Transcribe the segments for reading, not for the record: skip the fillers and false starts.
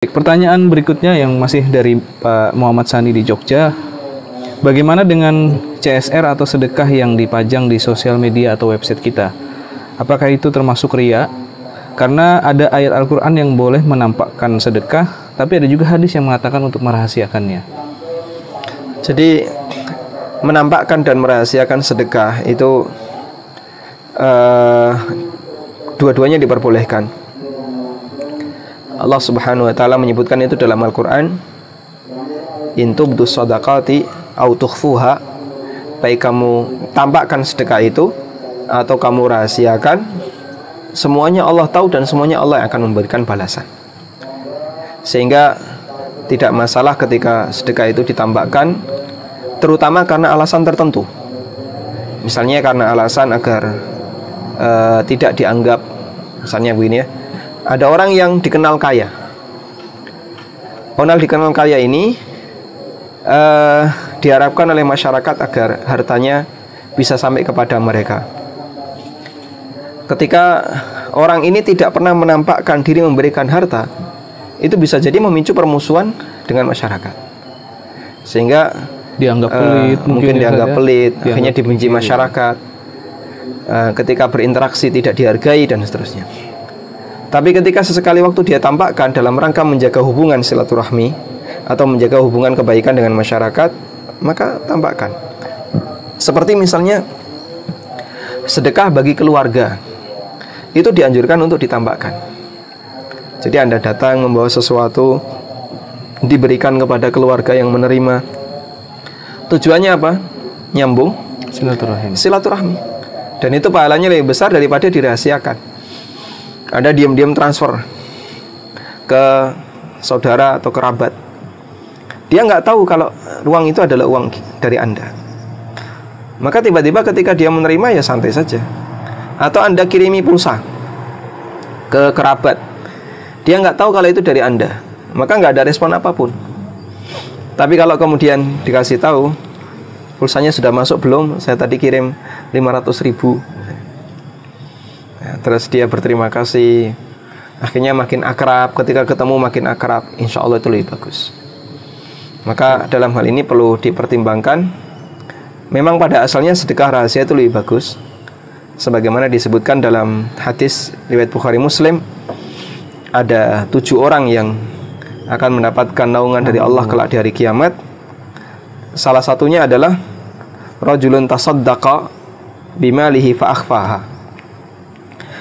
Pertanyaan berikutnya yang masih dari Pak Muhammad Sani di Jogja. Bagaimana dengan CSR atau sedekah yang dipajang di sosial media atau website kita? Apakah itu termasuk riya? Karena ada ayat Al-Quran yang boleh menampakkan sedekah, tapi ada juga hadis yang mengatakan untuk merahasiakannya. Jadi menampakkan dan merahasiakan sedekah itu dua-duanya diperbolehkan. Allah Subhanahu wa taala menyebutkan itu dalam Al-Qur'an, in tubdus shadaqati au tukhfuha, baik kamu tampakkan sedekah itu atau kamu rahasiakan, semuanya Allah tahu dan semuanya Allah yang akan memberikan balasan. Sehingga tidak masalah ketika sedekah itu ditampakkan, terutama karena alasan tertentu. Misalnya karena alasan agar tidak dianggap, misalnya begini ya, ada orang yang dikenal kaya. Orang dikenal kaya ini diharapkan oleh masyarakat agar hartanya bisa sampai kepada mereka. Ketika orang ini tidak pernah menampakkan diri memberikan harta, itu bisa jadi memicu permusuhan dengan masyarakat, sehingga Dianggap pelit, mungkin dianggap pelit, akhirnya dibenci masyarakat. Ketika berinteraksi tidak dihargai dan seterusnya. Tapi ketika sesekali waktu dia tampakkan dalam rangka menjaga hubungan silaturahmi atau menjaga hubungan kebaikan dengan masyarakat, maka tampakkan. Seperti misalnya sedekah bagi keluarga, itu dianjurkan untuk ditampakkan. Jadi Anda datang membawa sesuatu, diberikan kepada keluarga yang menerima. Tujuannya apa? Nyambung silaturahmi. Dan itu pahalanya lebih besar daripada dirahasiakan. Anda diam-diam transfer ke saudara atau kerabat, dia nggak tahu kalau uang itu adalah uang dari Anda. Maka tiba-tiba ketika dia menerima, ya santai saja. Atau Anda kirimi pulsa ke kerabat, dia nggak tahu kalau itu dari Anda, maka nggak ada respon apapun. Tapi kalau kemudian dikasih tahu, pulsanya sudah masuk belum? Saya tadi kirim 500.000. Terus dia berterima kasih, akhirnya makin akrab. Ketika ketemu makin akrab, insya Allah itu lebih bagus. Maka dalam hal ini perlu dipertimbangkan. Memang pada asalnya sedekah rahasia itu lebih bagus, sebagaimana disebutkan dalam hadis riwayat Bukhari Muslim, ada 7 orang yang akan mendapatkan naungan dari Allah kelak di hari kiamat. Salah satunya adalah rajulun tasaddaqa bimalihi fa akhfaha.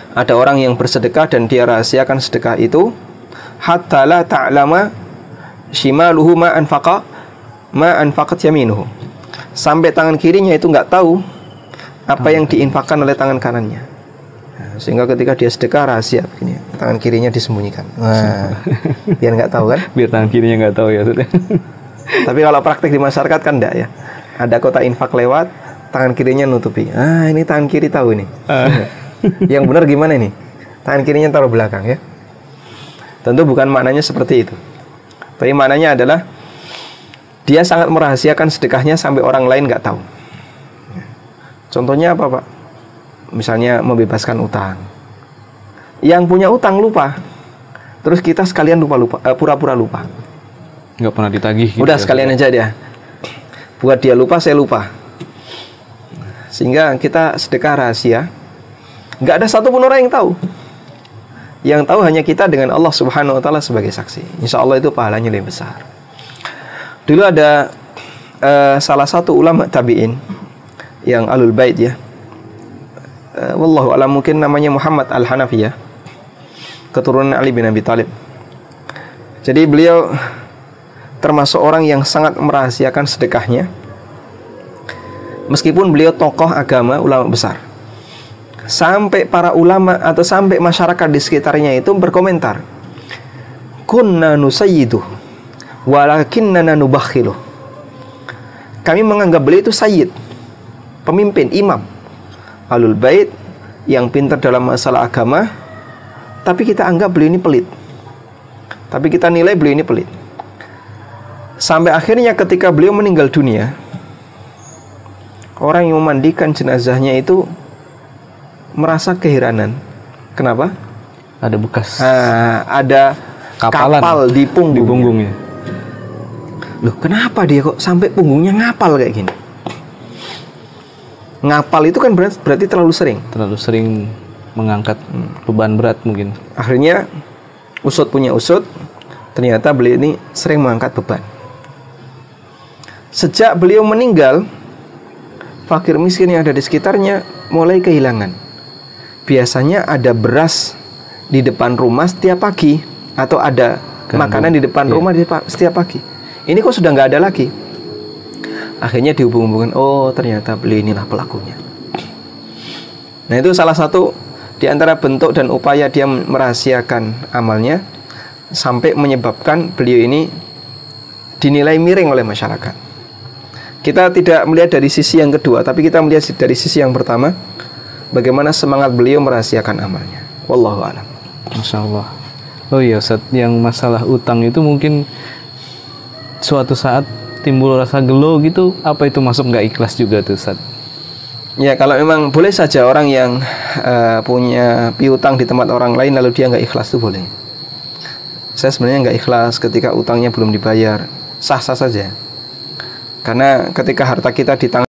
Ada orang yang bersedekah dan dia rahasiakan sedekah itu, hatta la ta'lama shimaluhu ma anfaqat yaminuhu, sampai tangan kirinya itu nggak tahu apa yang diinfakkan oleh tangan kanannya. Sehingga ketika dia sedekah rahasia begini, tangan kirinya disembunyikan. Nah, biar nggak tahu kan? Biar tangan kirinya nggak tahu ya. Tapi kalau praktek di masyarakat kan enggak ya. Ada kotak infak lewat, tangan kirinya nutupi. Ah, ini tangan kiri tahu ini. Yang benar gimana ini? Tangan kirinya taruh belakang ya. Tentu bukan maknanya seperti itu. Tapi maknanya adalah dia sangat merahasiakan sedekahnya sampai orang lain nggak tahu. Contohnya apa, Pak? Misalnya membebaskan utang. Yang punya utang lupa, terus kita sekalian pura-pura lupa. Nggak pernah ditagih gitu. Udah sekalian aja dia. Buat dia lupa, saya lupa. Sehingga kita sedekah rahasia, nggak ada satupun orang yang tahu. Yang tahu hanya kita dengan Allah Subhanahu wa taala sebagai saksi. Insya Allah itu pahalanya lebih besar. Dulu ada salah satu ulama tabi'in yang alul bait ya. Wallahu a'lam, mungkin namanya Muhammad Al-Hanafiyah, keturunan Ali bin Abi Thalib. Jadi beliau termasuk orang yang sangat merahasiakan sedekahnya, meskipun beliau tokoh agama, ulama besar. Sampai para ulama atau sampai masyarakat di sekitarnya itu berkomentar, kunna nusayyidu walakinna nubakhilu. Kami menganggap beliau itu sayyid, pemimpin, imam, alul bait yang pintar dalam masalah agama, tapi kita anggap beliau ini pelit. Tapi kita nilai beliau ini pelit. Sampai akhirnya ketika beliau meninggal dunia, orang yang memandikan jenazahnya itu merasa keheranan. Kenapa? Ada bekas. Ada kapalan kapal di di punggungnya. Loh, kenapa dia kok sampai punggungnya ngapal kayak gini? Ngapal itu kan berarti terlalu sering. Terlalu sering mengangkat beban berat mungkin. Akhirnya usut punya usut, ternyata beliau ini sering mengangkat beban. Sejak beliau meninggal, fakir miskin yang ada di sekitarnya mulai kehilangan. Biasanya ada beras di depan rumah setiap pagi, atau ada makanan di depan rumah setiap pagi. Ini kok sudah nggak ada lagi. Akhirnya dihubung-hubungkan, oh ternyata beliau inilah pelakunya. Nah, itu salah satu di antara bentuk dan upaya dia merahasiakan amalnya, sampai menyebabkan beliau ini dinilai miring oleh masyarakat. Kita tidak melihat dari sisi yang kedua, tapi kita melihat dari sisi yang pertama, bagaimana semangat beliau merahasiakan amalnya. Wallahu a'lam. Masya Allah. Oh iya Ustaz, yang masalah utang itu mungkin suatu saat timbul rasa gelo gitu, apa itu masuk nggak ikhlas juga tuh Ustaz? Ya, kalau memang boleh saja orang yang punya piutang di tempat orang lain lalu dia nggak ikhlas tuh boleh. Saya sebenarnya nggak ikhlas ketika utangnya belum dibayar, sah-sah saja. Karena ketika harta kita di tangan